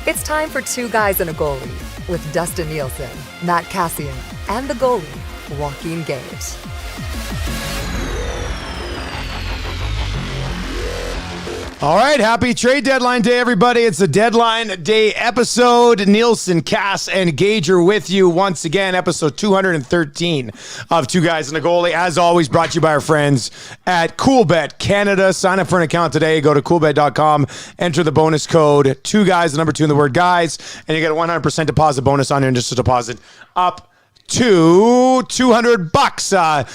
It's time for Two Guys and a Goalie with Dustin Nielsen, Matt Cassian, and the goalie, Joaquin Gage. All right, happy trade deadline day, everybody. It's the deadline day episode. Nielsen, Cass, and Gage are with you once again. Episode 213 of Two Guys and a Goalie. As always, brought to you by our friends at CoolBet Canada. Sign up for an account today. Go to coolbet.com. Enter the bonus code 2 guys, the number 2 in the word guys, and you get a 100% deposit bonus on your initial deposit up to $200.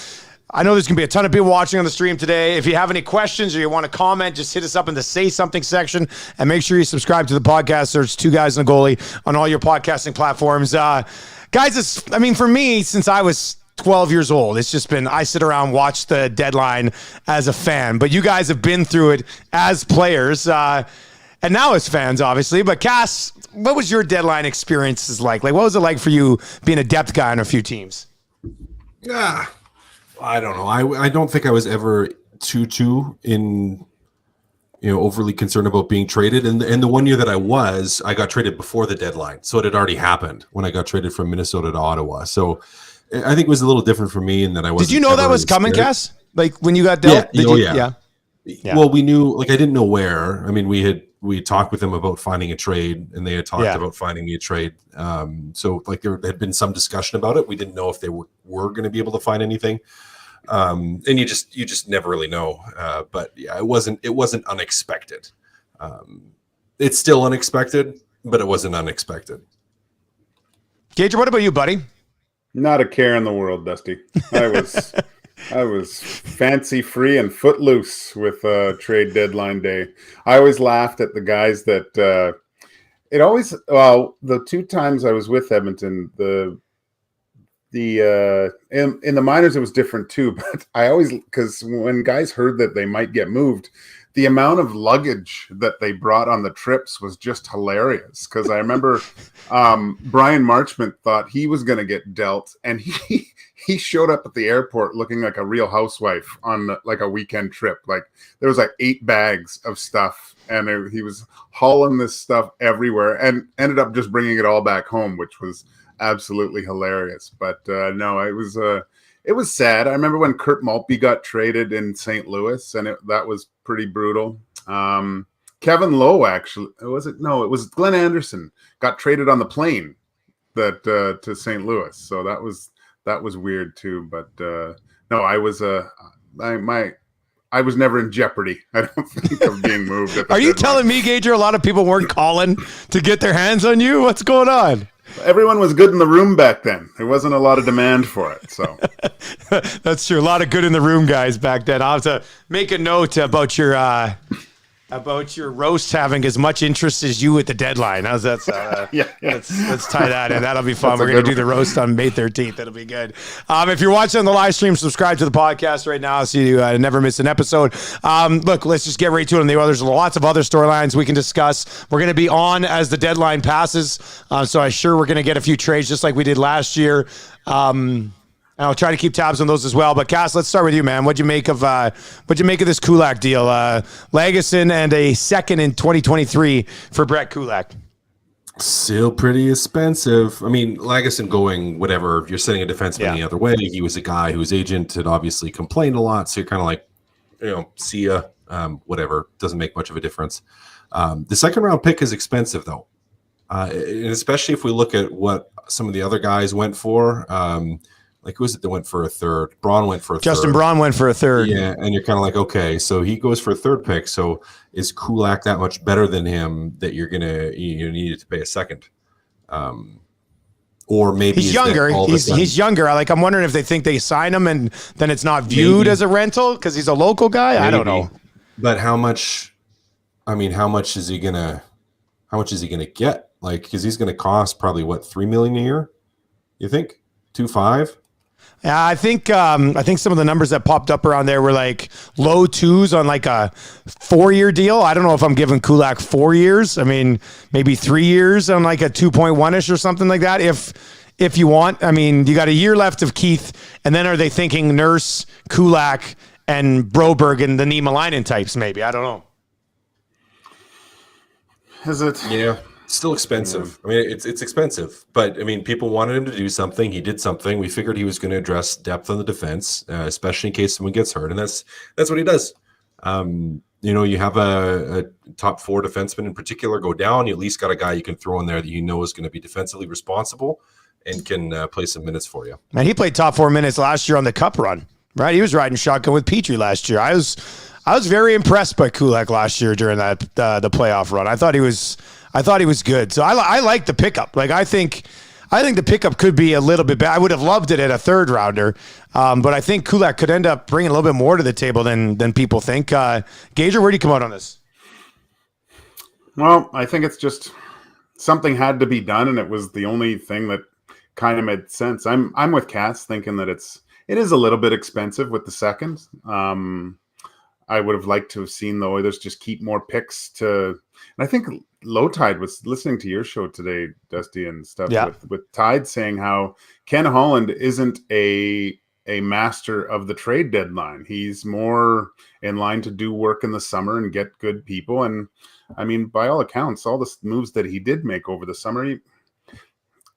I know there's going to be a ton of people watching on the stream today. If you have any questions or you want to comment, just hit us up in the Say Something section, and make sure you subscribe to the podcast. Search Two Guys and a Goalie on all your podcasting platforms. Guys, for me, since I was 12 years old, it's just been, I sit around, watch the deadline as a fan, but you guys have been through it as players, and now as fans, obviously. But Cass, what was your deadline experiences like? Like, what was it like for you being a depth guy on a few teams? Yeah. I don't know. I don't think I was ever too overly concerned about being traded. And the 1 year that I got traded before the deadline. So it had already happened when I got traded from Minnesota to Ottawa. So I think it was a little different for me in that I wasn't. Did you know that was coming, Cass? Like when you got dealt? Yeah. Well, we knew, I didn't know where. I mean, we talked with them about finding a trade, and they had talked about finding me a trade. So there had been some discussion about it. We didn't know if they were going to be able to find anything. And you just never really know. But yeah, it wasn't unexpected. It's still unexpected, but it wasn't unexpected. Gage, what about you, buddy? Not a care in the world, Dusty. I was fancy free and footloose with trade deadline day. I always laughed at the guys that the 2 times I was with Edmonton, in the minors it was different too, but because when guys heard that they might get moved, the amount of luggage that they brought on the trips was just hilarious. Because I remember Brian Marchment thought he was going to get dealt, and he showed up at the airport looking like a real housewife on like a weekend trip. Like there was 8 bags of stuff, and he was hauling this stuff everywhere, and ended up just bringing it all back home, which was absolutely hilarious. But no, it was sad. I remember when Kurt Maltby got traded in St. Louis, and that was pretty brutal. Kevin Lowe, actually, it was Glenn Anderson got traded on the plane to St. Louis. So that was weird too. But no, I was never in jeopardy. I don't think of being moved. Are you telling me, Gager, a lot of people weren't calling to get their hands on you? What's going on? Everyone was good in the room back then. There wasn't a lot of demand for it. So that's true. A lot of good in the room guys back then. I'll have to make a note about your roast having as much interest as you at the deadline. How's that? Yeah. Let's tie that in. That'll be fun. We're going to do the roast on May 13th. That'll be good. If you're watching on the live stream, subscribe to the podcast right now so you never miss an episode. Look, let's just get right to it. There's lots of other storylines we can discuss. We're going to be on as the deadline passes. So I'm sure we're going to get a few trades just like we did last year. And I'll try to keep tabs on those as well. But Cass, let's start with you, man. What'd you make of this Kulak deal? Lagesson and a second in 2023 for Brett Kulak. Still pretty expensive. I mean, Lagesson going whatever. You're sending a defenseman the other way. He was a guy whose agent had obviously complained a lot. So you're kind of like, see ya. Whatever. Doesn't make much of a difference. The second round pick is expensive though, and especially if we look at what some of the other guys went for. Who was it that went for a third? Braun went for a third. Justin Braun went for a third. Yeah, and you're kind of like, okay, so he goes for a third pick. So is Kulak that much better than him that you needed to pay a second? Or maybe he's younger. He's younger. I'm wondering if they think they sign him and then it's not viewed as a rental because he's a local guy. Maybe. I don't know. But how much? I mean, how much is he gonna get? Because he's gonna cost probably $3 million a year. You think 2.5? Yeah, I think some of the numbers that popped up around there were low 2s on a 4-year deal. I don't know if I'm giving Kulak 4 years. I mean, maybe 3 years on a 2.1-ish or something like that. If you want, you got a year left of Keith, and then are they thinking Nurse, Kulak, and Broberg and the Niemelainen types? Maybe I don't know. Is it? Yeah. Still expensive. I mean, it's expensive, but I mean, people wanted him to do something. He did something. We figured he was going to address depth on the defense, especially in case someone gets hurt, and that's what he does. You have a top 4 defenseman in particular go down. You at least got a guy you can throw in there that you know is going to be defensively responsible and can play some minutes for you. Man, he played top 4 minutes last year on the Cup run, right? He was riding shotgun with Petrie last year. I was very impressed by Kulak last year during that the playoff run. I thought he was good. So I like the pickup. Like I think the pickup could be a little bit better. I would have loved it at a 3rd rounder, but I think Kulak could end up bringing a little bit more to the table than people think. Gager, where do you come out on this? Well, I think it's just something had to be done, and it was the only thing that kind of made sense. I'm with Cass thinking that it is a little bit expensive with the second. I would have liked to have seen the Oilers just keep more picks to. And I think Low Tide was listening to your show today, Dusty, and stuff with Tide saying how Ken Holland isn't a master of the trade deadline. He's more in line to do work in the summer and get good people. And I mean, by all accounts, all the moves that he did make over the summer,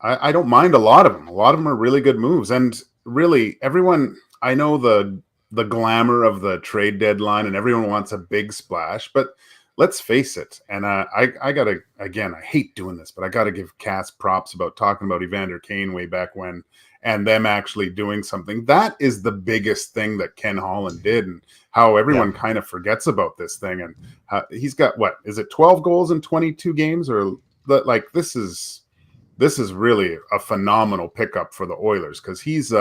I don't mind a lot of them. A lot of them are really good moves. And really, everyone, I know the glamour of the trade deadline and everyone wants a big splash, but let's face it. And I gotta, again, I hate doing this, but I gotta give Cass props about talking about Evander Kane way back when and them actually doing something. That is the biggest thing that Ken Holland did, and how everyone kind of forgets about this thing. And he's got, what is it, 12 goals in 22 games, or like this is really a phenomenal pickup for the Oilers, because he's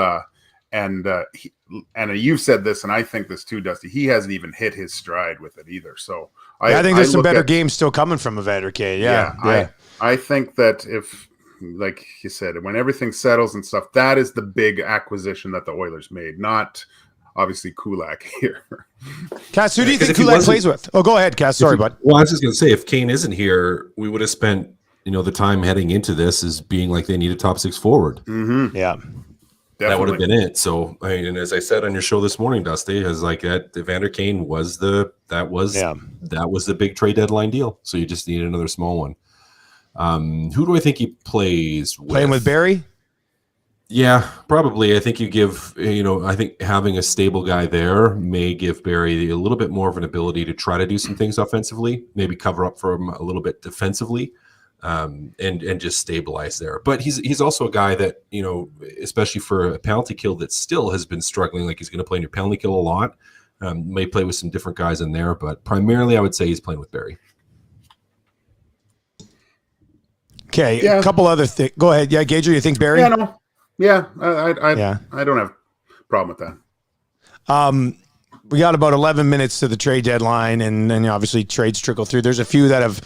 and you've said this, and I think this too, Dusty. He hasn't even hit his stride with it either. So I think there's some better games still coming from Evander Kane. Yeah. I think that if, like you said, when everything settles and stuff, that is the big acquisition that the Oilers made, not obviously Kulak here. Cass, who do you think Kulak plays with? Oh, go ahead, Cass. Sorry, bud. Well, I was just going to say, if Kane isn't here, we would have spent the time heading into this as being like they need a top 6 forward. Mm-hmm. Yeah. Definitely. That would have been it. So, I mean, and as I said on your show this morning, Dusty, is like that Evander Kane was the big trade deadline deal. So you just need another small one. Who do I think he plays with? Playing with Barry? Yeah, probably. I think you give, I think having a stable guy there may give Barry a little bit more of an ability to try to do some things offensively, maybe cover up for him a little bit defensively. And just stabilize there. But he's also a guy that, especially for a penalty kill that still has been struggling, like he's going to play in your penalty kill a lot. May play with some different guys in there, but primarily I would say he's playing with Barry. Okay, a couple other things. Go ahead. Yeah, Gager, you think Barry? Yeah, no. Yeah, I don't have a problem with that. We got about 11 minutes to the trade deadline, and then obviously trades trickle through. There's a few that have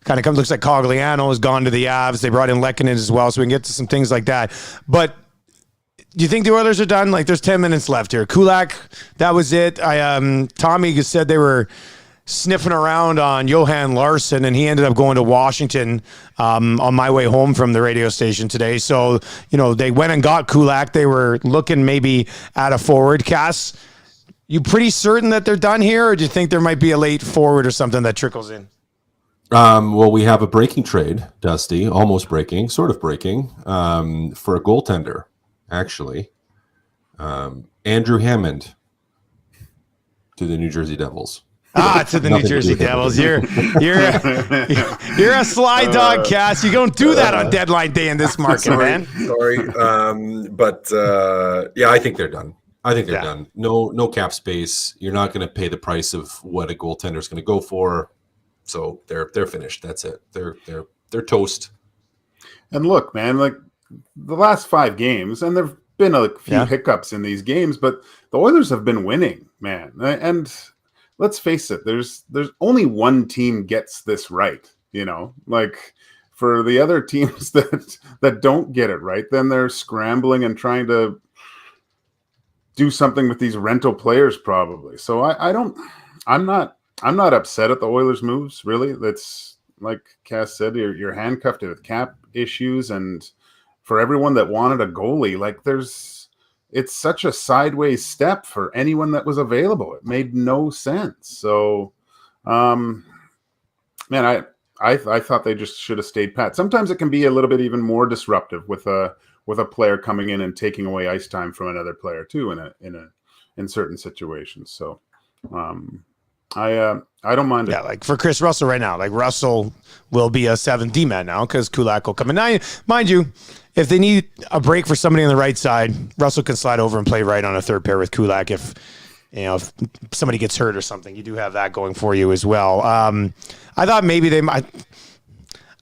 kind of come. Looks like Cogliano has gone to the Avs. They brought in Lehkonen as well, so we can get to some things like that. But do you think the Oilers are done? Like, there's 10 minutes left here. Kulak, that was it. Tommy said they were sniffing around on Johan Larsson, and he ended up going to Washington on my way home from the radio station today. So, they went and got Kulak. They were looking maybe at a forward. Cass, you pretty certain that they're done here, or do you think there might be a late forward or something that trickles in? Well, we have a breaking trade, Dusty, almost breaking, sort of breaking, for a goaltender, actually. Andrew Hammond to the New Jersey Devils. To the New Jersey Devils. You're a sly dog, Cass. You don't do that on deadline day in this market, man. Sorry. Yeah, I think they're done. I think they're done. No cap space. You're not going to pay the price of what a goaltender is going to go for. So they're finished. That's it. They're toast. And look, man, like the last 5 games, and there've been a few hiccups in these games, but the Oilers have been winning, man. And let's face it, there's only one team gets this right, Like for the other teams that don't get it right, then they're scrambling and trying to do something with these rental players probably. So I'm not upset at the Oilers' moves, really. That's like Cass said, you're handcuffed with cap issues, and for everyone that wanted a goalie, like it's such a sideways step for anyone that was available. It made no sense. So, man, I thought they just should have stayed pat. Sometimes it can be a little bit even more disruptive with a player coming in and taking away ice time from another player too in certain situations. So I don't mind it. Yeah, like for Chris Russell right now, like Russell will be a 7th D man now because Kulak will come in. Now, mind you, if they need a break for somebody on the right side, Russell can slide over and play right on a third pair with Kulak if somebody gets hurt or something. You do have that going for you as well. I thought maybe they might.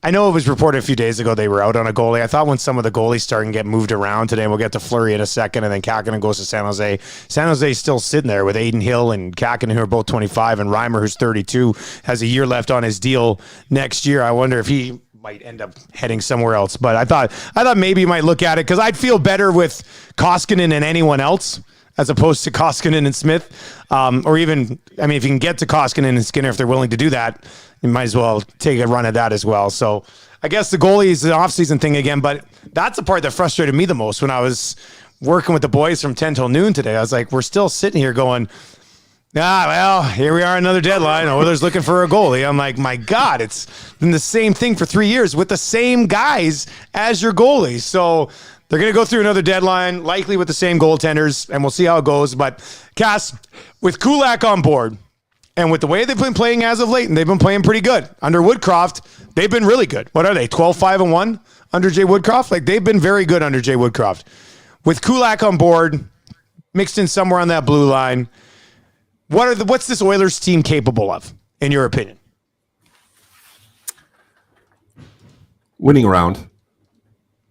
I know it was reported a few days ago they were out on a goalie. I thought when some of the goalies started to get moved around today, we'll get to Fleury in a second, and then Kakinen goes to San Jose. San Jose's still sitting there with Aiden Hill and Kakinen, who are both 25, and Reimer, who's 32, has a year left on his deal next year. I wonder if he might end up heading somewhere else. But I thought maybe you might look at it because I'd feel better with Koskinen and anyone else as opposed to Koskinen and Smith. Or even, I mean, if you can get to Koskinen and Skinner, if they're willing to do that, you might as well take a run at that as well. So I guess the goalie is an offseason thing again, but that's the part that frustrated me the most when I was working with the boys from 10 till noon today. I was like, we're still sitting here going, well, here we are, another deadline. Oilers looking for a goalie. I'm like, my God, it's been the same thing for 3 years with the same guys as your goalies. So they're going to go through another deadline, likely with the same goaltenders, and we'll see how it goes. But Cass, with Kulak on board, and with the way they've been playing as of late, and they've been playing pretty good. Under Woodcroft, they've been really good. What are they, 12-5-1 under Jay Woodcroft? Like, they've been very good under Jay Woodcroft. With Kulak on board, mixed in somewhere on that blue line, what's this Oilers team capable of, in your opinion? Winning a round.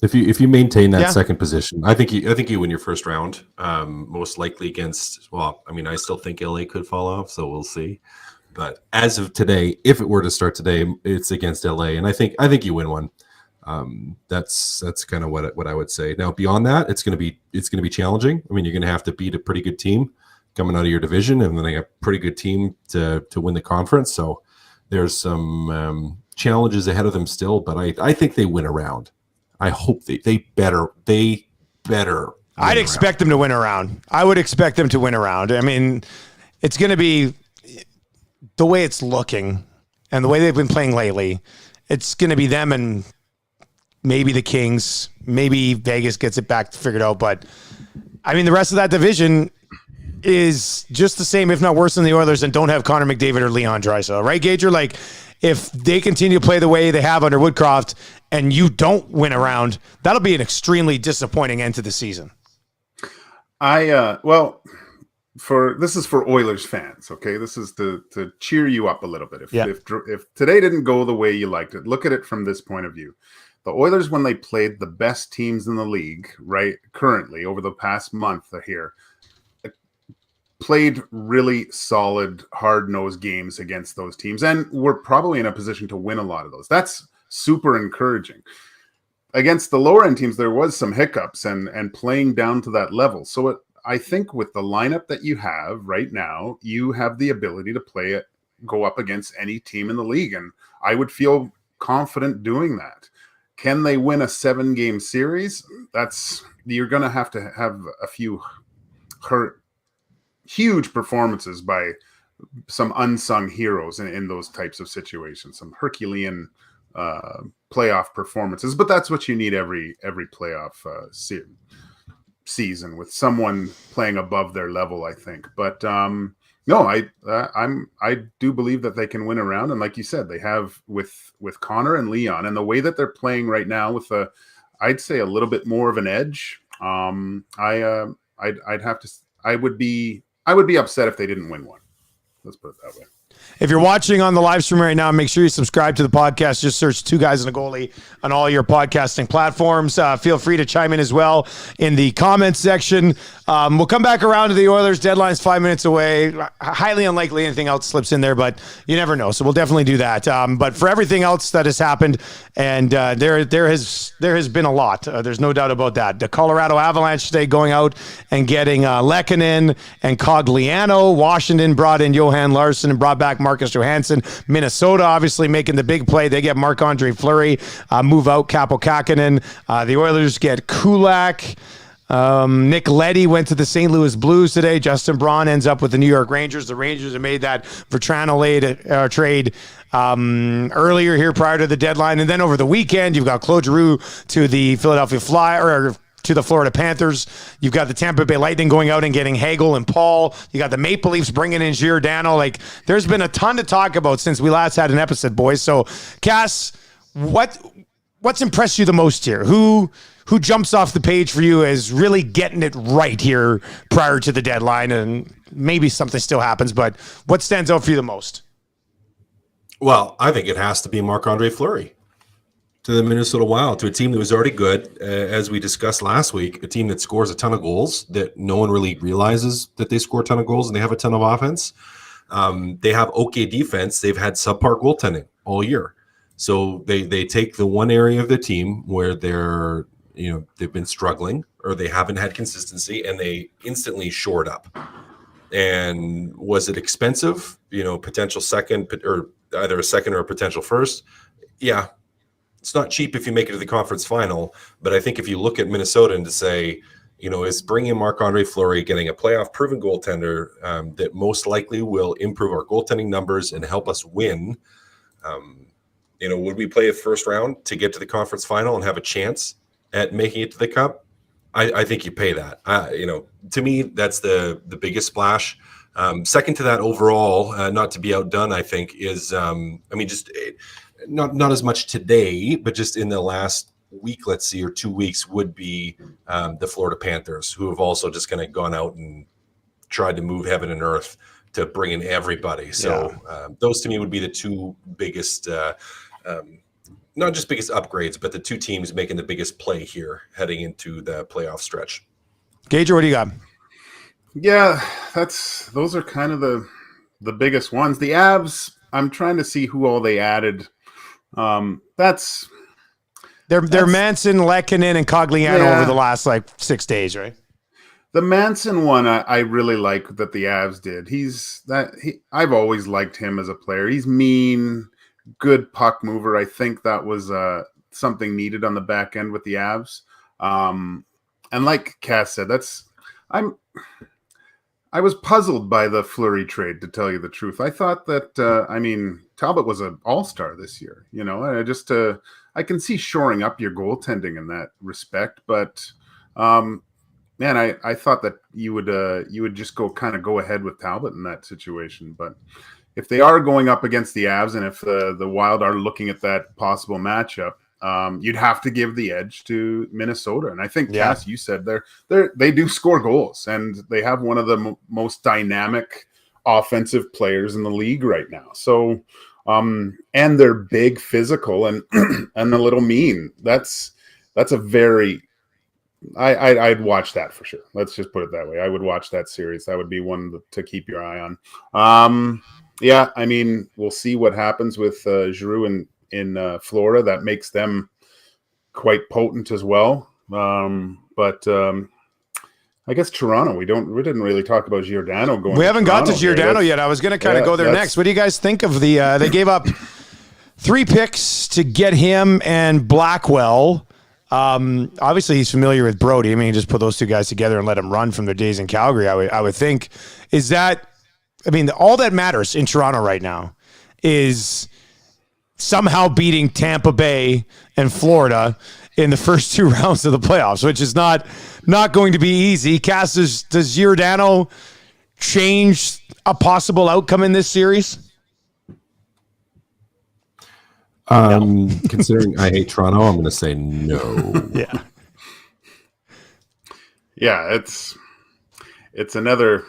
If you maintain that second position, I think you win your first round. Most likely against. Well, I mean, I still think LA could fall off, so we'll see. But as of today, if it were to start today, it's against LA, and I think you win one. That's kind of what I would say. Now beyond that, it's going to be challenging. I mean, you're going to have to beat a pretty good team coming out of your division, and then a pretty good team to win the conference. So there's some challenges ahead of them still, but I think they win a round. I hope they better. I'd expect them to win a round. I would expect them to win a round. I mean, it's going to be the way it's looking and the way they've been playing lately. It's going to be them and maybe the Kings. Maybe Vegas gets it back figured out. But I mean, the rest of that division is just the same, if not worse than the Oilers, and don't have Connor McDavid or Leon Draisaitl, right, Gager? Like, if they continue to play the way they have under Woodcroft and you don't win a round, that'll be an extremely disappointing end to the season. This is for Oilers fans, okay? This is to cheer you up a little bit. If today didn't go the way you liked it, look at it from this point of view. The Oilers, when they played the best teams in the league, right, currently over the past month here, played really solid, hard-nosed games against those teams, and we're probably in a position to win a lot of those. That's super encouraging. Against the lower-end teams, there was some hiccups and playing down to that level. So I think with the lineup that you have right now, you have the ability to go up against any team in the league, and I would feel confident doing that. Can they win a 7-game series? You're going to have a few huge performances by some unsung heroes in those types of situations, some Herculean playoff performances. But that's what you need every playoff season, with someone playing above their level, I think. But no, I do believe that they can win a round, and like you said, they have with Connor and Leon, and the way that they're playing right now with I'd say a little bit more of an edge. I would be upset if they didn't win one. Let's put it that way. If you're watching on the live stream right now, make sure you subscribe to the podcast. Just search Two Guys and a Goalie on all your podcasting platforms. Feel free to chime in as well in the comments section. We'll come back around to the Oilers. Deadline's 5 minutes away. Highly unlikely anything else slips in there, but you never know. So we'll definitely do that. But for everything else that has happened, and there has been a lot. There's no doubt about that. The Colorado Avalanche today going out and getting Lehkonen and Cogliano. Washington brought in Johan Larsson and brought back Marcus Johansson. Minnesota obviously making the big play. They get Marc-Andre Fleury, move out Capo Kakinen. The Oilers get Kulak. Nick Leddy went to the St. Louis Blues today. Justin Braun ends up with the New York Rangers. The Rangers have made that Vertrano trade earlier here prior to the deadline. And then over the weekend, you've got Claude Giroux to the Philadelphia Flyers, or to the Florida Panthers. You've got the Tampa Bay Lightning going out and getting Hagel and Paul. You got the Maple Leafs bringing in Giordano. Like, there's been a ton to talk about since we last had an episode, boys. So, Cass, what's impressed you the most here? Who jumps off the page for you as really getting it right here prior to the deadline? And maybe something still happens, but what stands out for you the most? Well, I think it has to be Marc-Andre Fleury to the Minnesota Wild, to a team that was already good, as we discussed last week, a team that scores a ton of goals, that no one really realizes that they score a ton of goals and they have a ton of offense. They have okay defense. They've had subpar goaltending all year. So they take the one area of the team where they've been struggling or they haven't had consistency, and they instantly shore it up. And was it expensive? Potential second, or either a second or a potential first. Yeah. It's not cheap if you make it to the conference final, but I think if you look at Minnesota and to say, is bringing Marc-Andre Fleury, getting a playoff proven goaltender that most likely will improve our goaltending numbers and help us win. Would we play a first round to get to the conference final and have a chance at making it to the Cup? I think you pay that. To me, that's the biggest splash. Second to that overall, not to be outdone, I think is, not as much today, but just in the last week, let's see, or 2 weeks, would be the Florida Panthers, who have also just kind of gone out and tried to move heaven and earth to bring in everybody. So those to me would be the two biggest, not just biggest upgrades, but the two teams making the biggest play here heading into the playoff stretch. Gager, what do you got? Yeah, those are kind of the biggest ones. The Avs, I'm trying to see who all they added. They're Manson, Lehkonen, and Cogliano over the last 6 days, right? The Manson one, I really like that the Avs did. I've always liked him as a player. He's mean, good puck mover. I think that was something needed on the back end with the Avs. And like Cass said, I was puzzled by the Fleury trade, to tell you the truth. I thought that, Talbot was an all-star this year. I can see shoring up your goaltending in that respect, but I thought that you would just go ahead with Talbot in that situation. But if they are going up against the Avs, and if the Wild are looking at that possible matchup, you'd have to give the edge to Minnesota. And I think, Cass, you said they do score goals, and they have one of the most dynamic offensive players in the league right now. So, and they're big, physical, and and a little mean. That's a very, I'd watch that for sure. Let's just put it that way. I would watch that series. That would be one to keep your eye on. We'll see what happens with Giroux in Florida. That makes them quite potent as well. But I guess Toronto, we didn't really talk about Giordano going. We haven't got to Giordano yet. I was going to kind of go there next. What do you guys think of they gave up 3 picks to get him and Blackwell. Obviously he's familiar with Brody. You just put those two guys together and let them run from their days in Calgary. I would think all that matters in Toronto right now is somehow beating Tampa Bay and Florida in the first 2 rounds of the playoffs, which is not going to be easy. Cass, does Giordano change a possible outcome in this series? Considering I hate Toronto, I'm going to say no. Yeah, it's another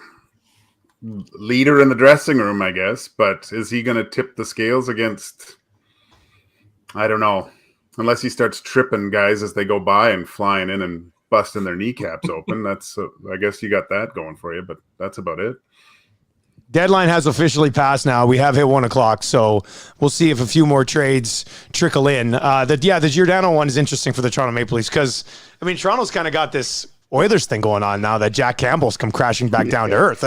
leader in the dressing room, I guess, but is he going to tip the scales against, I don't know, unless he starts tripping guys as they go by and flying in and busting their kneecaps open. That's I guess you got that going for you, but that's about it. Deadline has officially passed now. We have hit 1:00, so we'll see if a few more trades trickle in. The Giordano one is interesting for the Toronto Maple Leafs because, Toronto's kind of got this Oilers thing going on now that Jack Campbell's come crashing back down to earth.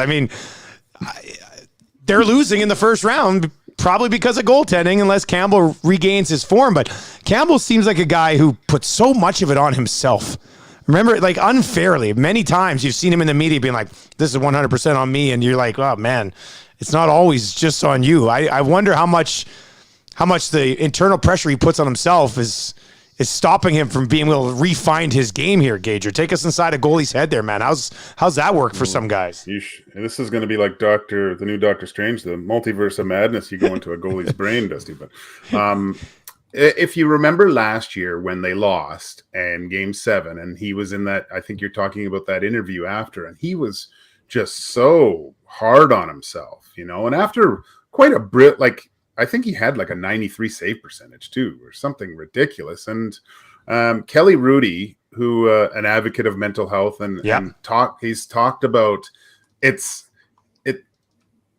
They're losing in the first round probably because of goaltending unless Campbell regains his form. But Campbell seems like a guy who puts so much of it on himself Remember, like unfairly, many times you've seen him in the media being like, this is 100% on me. And you're like, oh man, it's not always just on you. I wonder how much the internal pressure he puts on himself is stopping him from being able to refine his game here, Gager. Take us inside a goalie's head there, man. How's that work for some guys? This is going to be like the new Doctor Strange, the multiverse of madness. You go into a goalie's brain, Dusty. But if you remember last year when they lost in Game 7, and he was in that, I think you're talking about that interview after, and he was just so hard on himself, and after quite a like, I think he had like a 93 save percentage too, or something ridiculous. And Kelly Rudy, who an advocate of mental health, he's talked about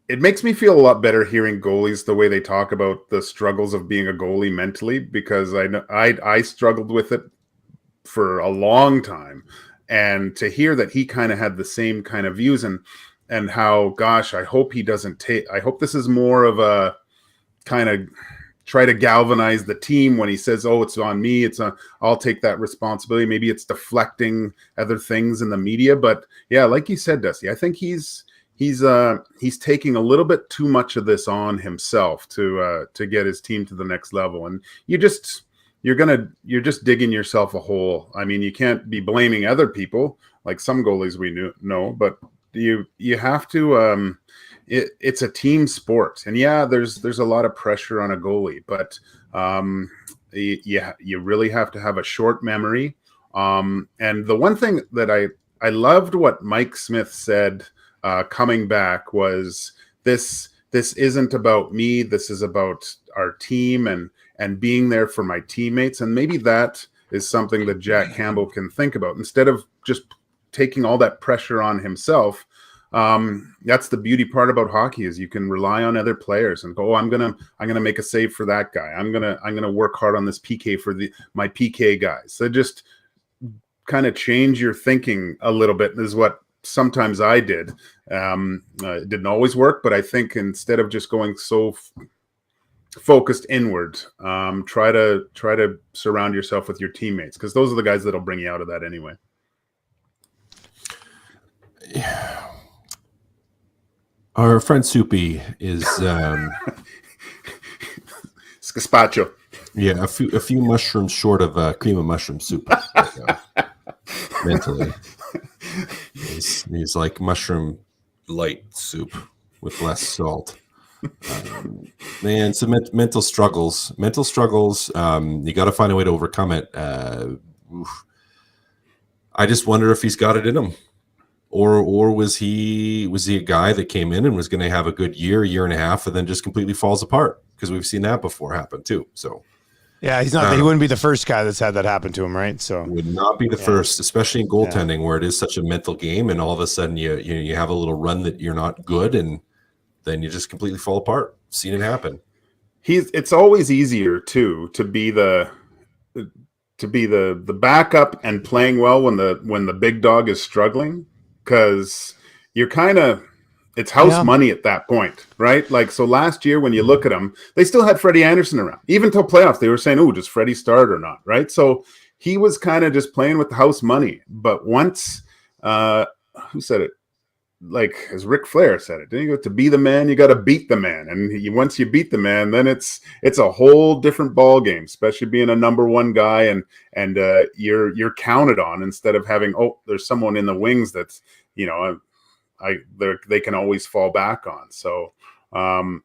it makes me feel a lot better hearing goalies the way they talk about the struggles of being a goalie mentally, because I know I struggled with it for a long time, and to hear that he kind of had the same kind of views and how, gosh, I hope he doesn't I hope this is more of a kind of try to galvanize the team when he says, oh, it's on me, I'll take that responsibility. Maybe it's deflecting other things in the media, but yeah, like you said, Dusty, I think he's taking a little bit too much of this on himself to get his team to the next level. And you're just digging yourself a hole. I mean, you can't be blaming other people like some goalies we know, but you have to it's a team sport, and yeah, there's a lot of pressure on a goalie, but you really have to have a short memory. And the one thing that I loved what Mike Smith said coming back was this isn't about me. This is about our team and being there for my teammates. And maybe that is something that Jack Campbell can think about instead of just taking all that pressure on himself. That's the beauty part about hockey, is you can rely on other players and go, oh, I'm gonna make a save for that guy. I'm gonna work hard on this PK for my PK guys. So just kind of change your thinking a little bit is what sometimes I did. It didn't always work, but I think instead of just going so focused inward, try to surround yourself with your teammates, because those are the guys that'll bring you out of that anyway. Yeah. Our friend Soupy is Scaspacho. Yeah, a few mushrooms short of cream of mushroom soup. Mentally, he's like mushroom light soup with less salt. Man, some mental struggles. You got to find a way to overcome it. I just wonder if he's got it in him. Or was he a guy that came in and was going to have a good year and a half, and then just completely falls apart? Because we've seen that before happen too. So yeah, he's not. He wouldn't be the first guy that's had that happen to him, right? So would not be the first, especially in goaltending, where it is such a mental game, and all of a sudden you have a little run that you're not good, and then you just completely fall apart. Seen it happen. It's always easier too to be the backup and playing well when the big dog is struggling. Because you're it's house money at that point, right? Like, so last year when you look at them, they still had Freddie Anderson around. Even till playoffs, they were saying, oh, does Freddie start or not, right? So he was kind of just playing with the house money. But once, who said it? Like, as Ric Flair said it, didn't you go, to be the man, you got to beat the man. And once you beat the man, then it's a whole different ball game, especially being a number one guy and you're counted on, instead of having, oh, there's someone in the wings that's, they can always fall back on. So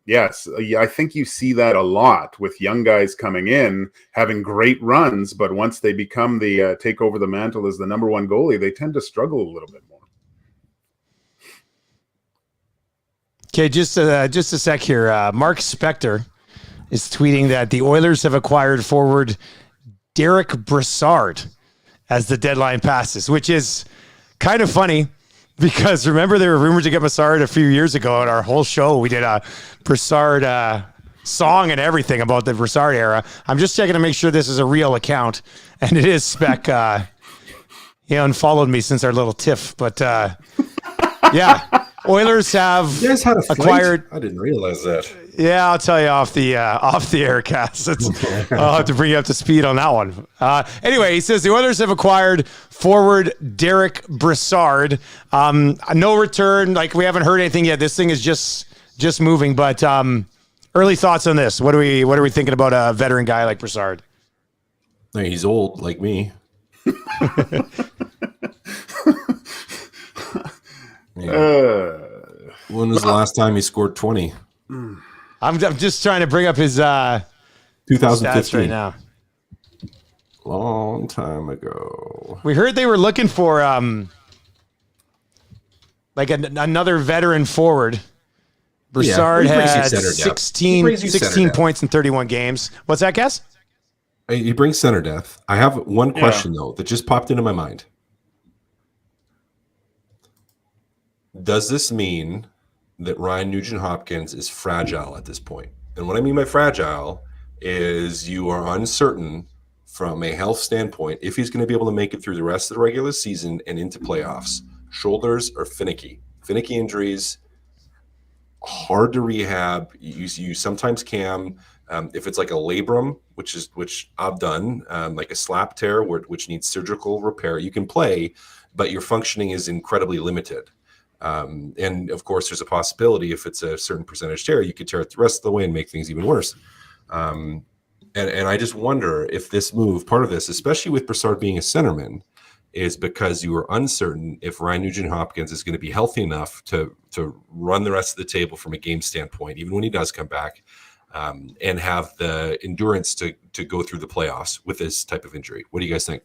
yes, I think you see that a lot with young guys coming in, having great runs, but once they become take over the mantle as the number one goalie, they tend to struggle a little bit more. Okay, just a sec here. Mark Spector is tweeting that the Oilers have acquired forward Derek Brassard as the deadline passes, which is kind of funny because remember there were rumors to get Brassard a few years ago, and our whole show we did a Brassard song and everything about the Brassard era. I'm just checking to make sure this is a real account, and it is Spec. He unfollowed me since our little tiff, but yeah. Oilers have you guys had a acquired. I didn't realize that. Yeah, I'll tell you off the air cast. I'll have to bring you up to speed on that one. Anyway, he says the Oilers have acquired forward Derek Brassard. No return. Like, we haven't heard anything yet. This thing is just moving. But early thoughts on this. What are we thinking about a veteran guy like Brassard? I mean, he's old like me. Yeah. When was the last time he scored 20? I'm just trying to bring up his 2015 stats right now. Long time ago. We heard they were looking for like another veteran forward. Brassard had 16 points in 31 games. What's that, Guess? He brings center depth. I have one question, though, that just popped into my mind. Does this mean that Ryan Nugent-Hopkins is fragile at this point? And what I mean by fragile is you are uncertain from a health standpoint if he's going to be able to make it through the rest of the regular season and into playoffs. Shoulders are finicky. Finicky injuries, hard to rehab. You sometimes can. If it's like a labrum, which I've done, like a slap tear, which needs surgical repair, you can play, but your functioning is incredibly limited. And of course, there's a possibility if it's a certain percentage tear, you could tear it the rest of the way and make things even worse. And I just wonder if this move, part of this, especially with Brassard being a centerman, is because you are uncertain if Ryan Nugent-Hopkins is going to be healthy enough to run the rest of the table from a game standpoint, even when he does come back, and have the endurance to go through the playoffs with this type of injury. What do you guys think?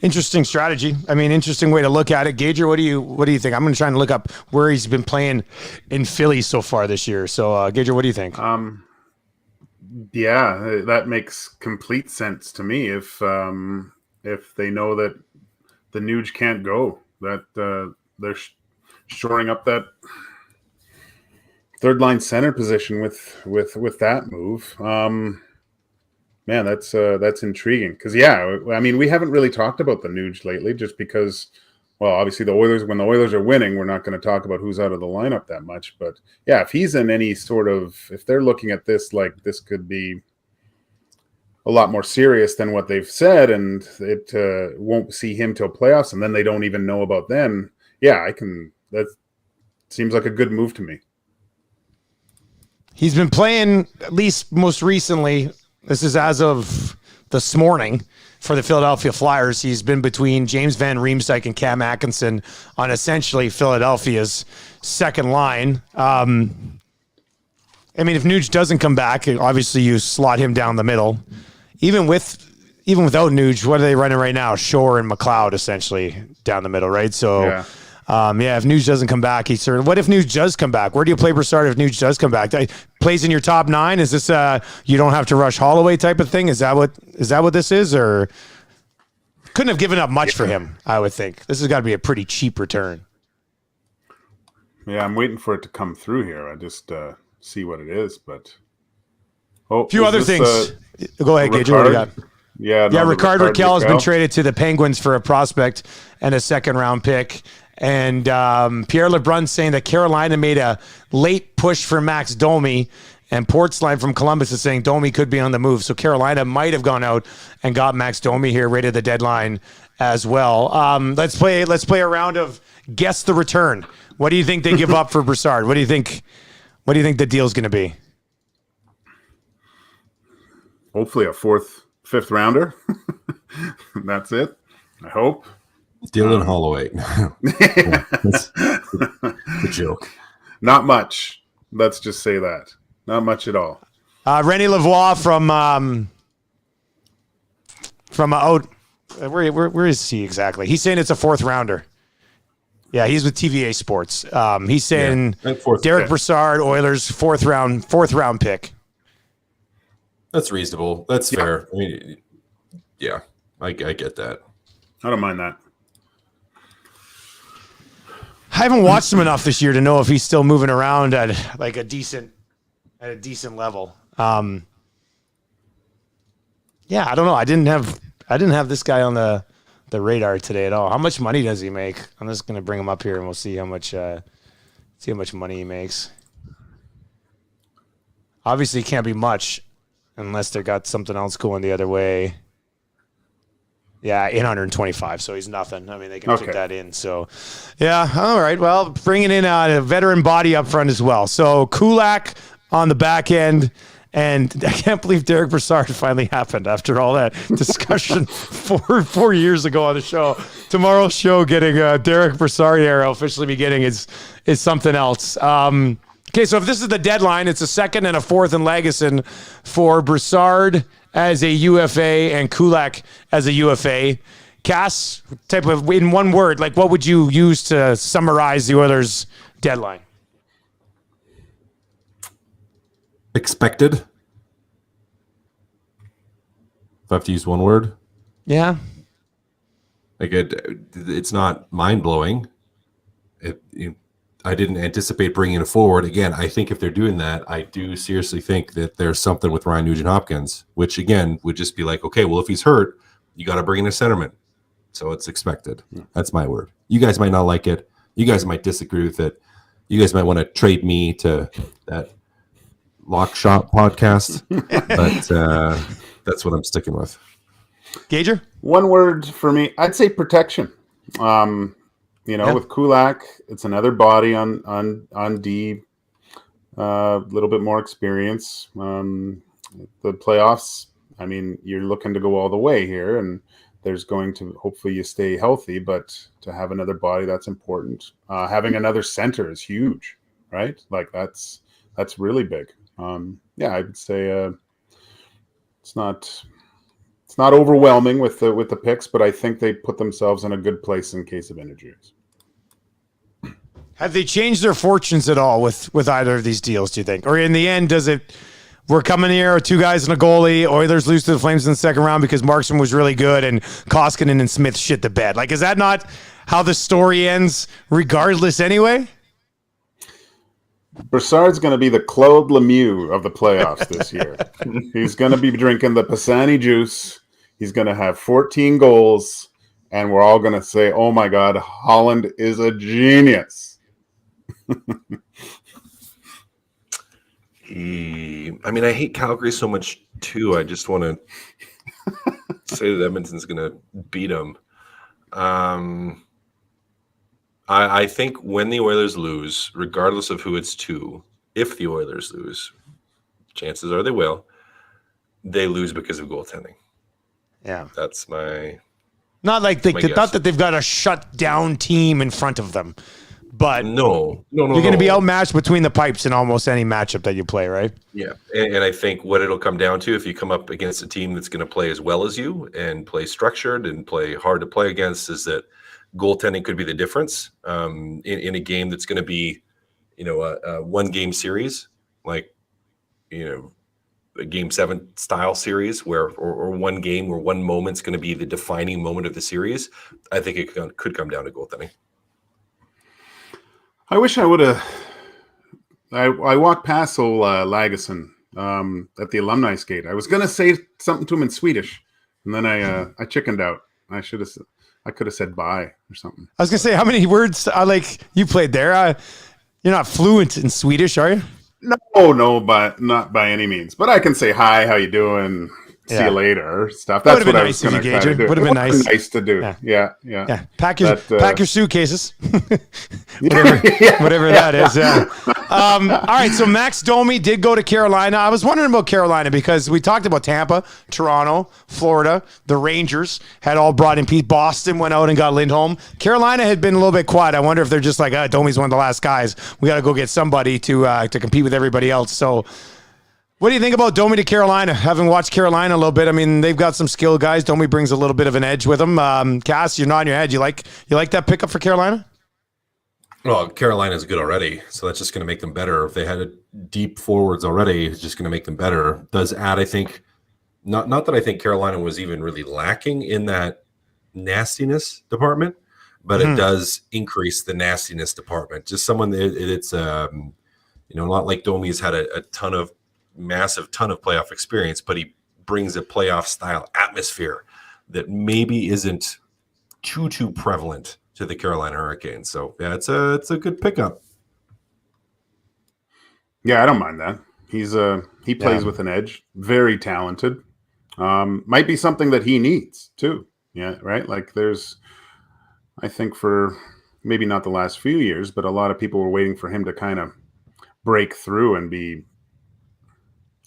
Interesting strategy. I mean, interesting way to look at it. Gager, what do you think? I'm going to try and look up where he's been playing in Philly so far this year. So, Gager, what do you think? Yeah, that makes complete sense to me. If they know that the Nuge can't go, that they're shoring up that third line center position with that move. Man, that's intriguing because I mean, we haven't really talked about the Nuge lately, just because, well, obviously when the Oilers are winning, we're not going to talk about who's out of the lineup that much. But yeah, if he's in any sort of, if they're looking at this like this could be a lot more serious than what they've said, and it won't see him till playoffs, and then they don't even know about then. Yeah, that seems like a good move to me. He's been playing, at least most recently, this is as of this morning, for the Philadelphia Flyers. He's been between James Van Riemsdyk and Cam Atkinson on essentially Philadelphia's second line. I mean, if Nuge doesn't come back, obviously you slot him down the middle. Even without Nuge, what are they running right now? Shore and McLeod essentially down the middle, right? So, if Nuge doesn't come back, what if Nuge does come back? Where do you play Brassard if Nuge does come back? Plays in your top 9? Is this you don't have to rush Holloway type of thing? Is that what this is? Or couldn't have given up much for him, I would think. This has got to be a pretty cheap return. Yeah, I'm waiting for it to come through here. I just see what it is, but a few other things. Go ahead, Gage. What do you got? Yeah, Ricard Raquel has been traded to the Penguins for a prospect and a second-round pick. And Pierre LeBrun saying that Carolina made a late push for Max Domi, and Portsline from Columbus is saying Domi could be on the move. So Carolina might have gone out and got Max Domi here right at the deadline as well. Let's play a round of guess the return. What do you think they give up for Brassard? What do you think the deal's going to be? Hopefully a fifth rounder. That's it. I hope. Dylan Holloway. It's a joke. Not much. Let's just say that. Not much at all. Rennie Lavoie from out. Where is he exactly? He's saying it's a fourth rounder. Yeah, he's with TVA Sports. He's saying Derek Brassard, Oilers, fourth round pick. That's reasonable. That's fair. I mean, yeah, I get that. I don't mind that. I haven't watched him enough this year to know if he's still moving around at like a decent level. Yeah, I don't know. I didn't have this guy on the radar today at all. How much money does he make? I'm just going to bring him up here and we'll see how much money he makes. Obviously, it can't be much unless they got something else going the other way. Yeah, 825, so he's nothing. I mean, they can fit that in. So, yeah, all right. Well, bringing in a veteran body up front as well. So, Kulak on the back end. And I can't believe Derek Brassard finally happened after all that discussion 4 years ago on the show. Tomorrow's show, getting Derek Brassard era officially beginning is something else. Okay, so if this is the deadline, it's a second and a fourth in Lagesson for Brassard as a UFA and Kulak as a UFA. Cass, type of in one word, like what would you use to summarize the Oilers' deadline? Expected. If I have to use one word. Yeah. Like it's not mind-blowing. I didn't anticipate bringing it forward. Again, I think if they're doing that, I do seriously think that there's something with Ryan Nugent-Hopkins, which again would just be like, okay, well, if he's hurt, you got to bring in a centerman. So it's expected. That's my word. You guys might not like it. You guys might disagree with it. You guys might want to trade me to that Lock Shop podcast, but that's what I'm sticking with. Gager? One word for me, I'd say protection. With Kulak, it's another body on D, a little bit more experience. The playoffs, I mean, you're looking to go all the way here, and there's going to, hopefully you stay healthy, but to have another body, that's important. Having another center is huge, right? Like that's really big. I would say it's not overwhelming with the picks, but I think they put themselves in a good place in case of injuries. Have they changed their fortunes at all with either of these deals, do you think? Or in the end, we're coming here, 2 guys and a goalie, Oilers lose to the Flames in the second round because Markstrom was really good and Koskinen and Smith shit the bed. Like, is that not how the story ends regardless anyway? Brassard's going to be the Claude Lemieux of the playoffs this year. He's going to be drinking the Pisani juice. He's going to have 14 goals, and we're all going to say, oh, my God, Holland is a genius. I mean, I hate Calgary so much, too. I just want to say that Edmonton's going to beat them. I think when the Oilers lose, regardless of who it's to, if the Oilers lose, chances are they lose because of goaltending. Yeah. That's my... Not like not that they've got a shut down team in front of them, but no. You're going to be outmatched between the pipes in almost any matchup that you play, right? Yeah, and I think what it'll come down to, if you come up against a team that's going to play as well as you and play structured and play hard to play against, is that goaltending could be the difference in a game that's going to be, a 1-game series, like, a Game 7 style series or one game where one moment's going to be the defining moment of the series. I think it could come down to goaltending. I wish I would have. I walked past old Lagesson at the alumni skate. I was going to say something to him in Swedish, and then I chickened out. I could have said bye or something. I was going to say, how many words you played there? You're not fluent in Swedish, are you? No, but not by any means. But I can say hi, how you doing? See you later, stuff. That's what I was going to try to do. Would have been nice. Nice to do. Yeah. Pack your suitcases. whatever that is. Yeah. All right. So Max Domi did go to Carolina. I was wondering about Carolina because we talked about Tampa, Toronto, Florida. The Rangers had all brought in Pete. Boston went out and got Lindholm. Carolina had been a little bit quiet. I wonder if they're just like, Domi's one of the last guys. We got to go get somebody to compete with everybody else. So. What do you think about Domi to Carolina? Having watched Carolina a little bit, I mean, they've got some skilled guys. Domi brings a little bit of an edge with him. Cass, you're nodding your head. You like that pickup for Carolina? Well, Carolina's good already, so that's just going to make them better. If they had deep forwards already, it's just going to make them better. Does add, I think, not that I think Carolina was even really lacking in that nastiness department, but it does increase the nastiness department. Just someone it's not like Domi's had a massive ton of playoff experience, but he brings a playoff style atmosphere that maybe isn't too prevalent to the Carolina Hurricanes. So yeah, it's a good pickup. Yeah, I don't mind that. He plays with an edge. Very talented. Might be something that he needs too. Yeah, right. Like I think for maybe not the last few years, but a lot of people were waiting for him to kind of break through and be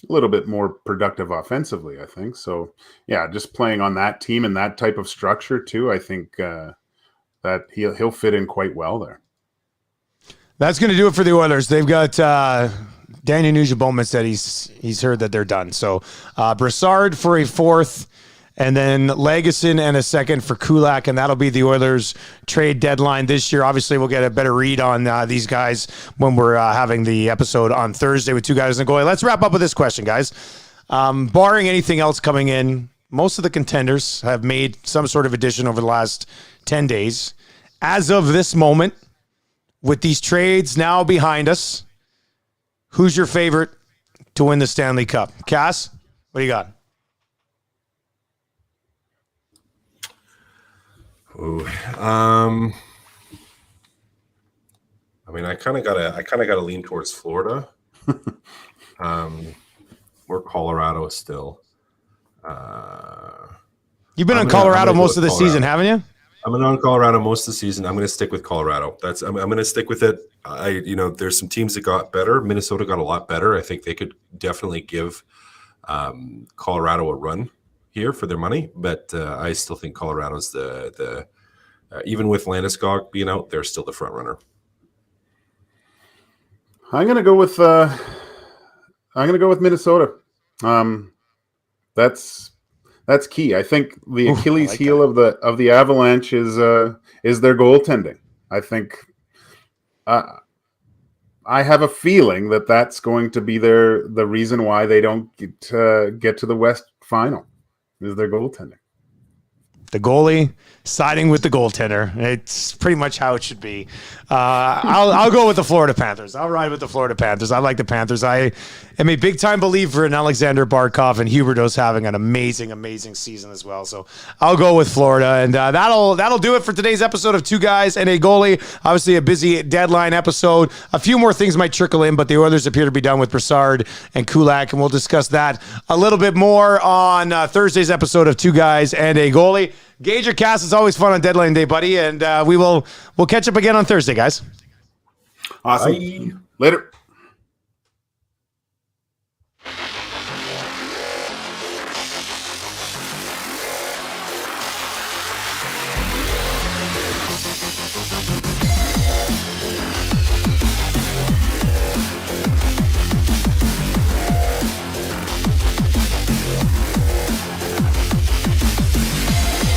a little bit more productive offensively, I think. So, yeah, just playing on that team and that type of structure too, I think that he'll fit in quite well there. That's going to do it for the Oilers. They've got Daniel Nugent-Bowman said he's heard that they're done. So Brassard for a fourth, and then Legason and a second for Kulak, and that'll be the Oilers trade deadline this year. Obviously, we'll get a better read on these guys when we're having the episode on Thursday with Two Guys and a Goalie. Let's wrap up with this question, guys. Barring anything else coming in, most of the contenders have made some sort of addition over the last 10 days. As of this moment, with these trades now behind us, who's your favorite to win the Stanley Cup? Cass, what do you got? Ooh, I mean, I kind of gotta lean towards Florida, or Colorado still. You've been on Colorado most of the season, haven't you? I've been on Colorado most of the season. I'm going to stick with Colorado. I'm going to stick with it. There's some teams that got better. Minnesota got a lot better. I think they could definitely give Colorado a run here for their money, but I still think Colorado's the even with Landeskog being out, they're still the front runner. I'm going to go with Minnesota. That's key. I think the Achilles heel of the Avalanche is their goaltending. I think I have a feeling that that's going to be the reason why they don't get to the West Final is their goaltending. The goalie siding with the goaltender. It's pretty much how it should be. I'll go with the Florida Panthers. I'll ride with the Florida Panthers. I like the Panthers. I am a big-time believer in Alexander Barkov, and Huberdeau's having an amazing, amazing season as well. So I'll go with Florida, and that'll do it for today's episode of Two Guys and a Goalie. Obviously, a busy deadline episode. A few more things might trickle in, but the Oilers appear to be done with Brassard and Kulak, and we'll discuss that a little bit more on Thursday's episode of Two Guys and a Goalie. Gage or Cass, it's always fun on deadline day, buddy, and we'll catch up again on Thursday, guys. Awesome. Bye. Later.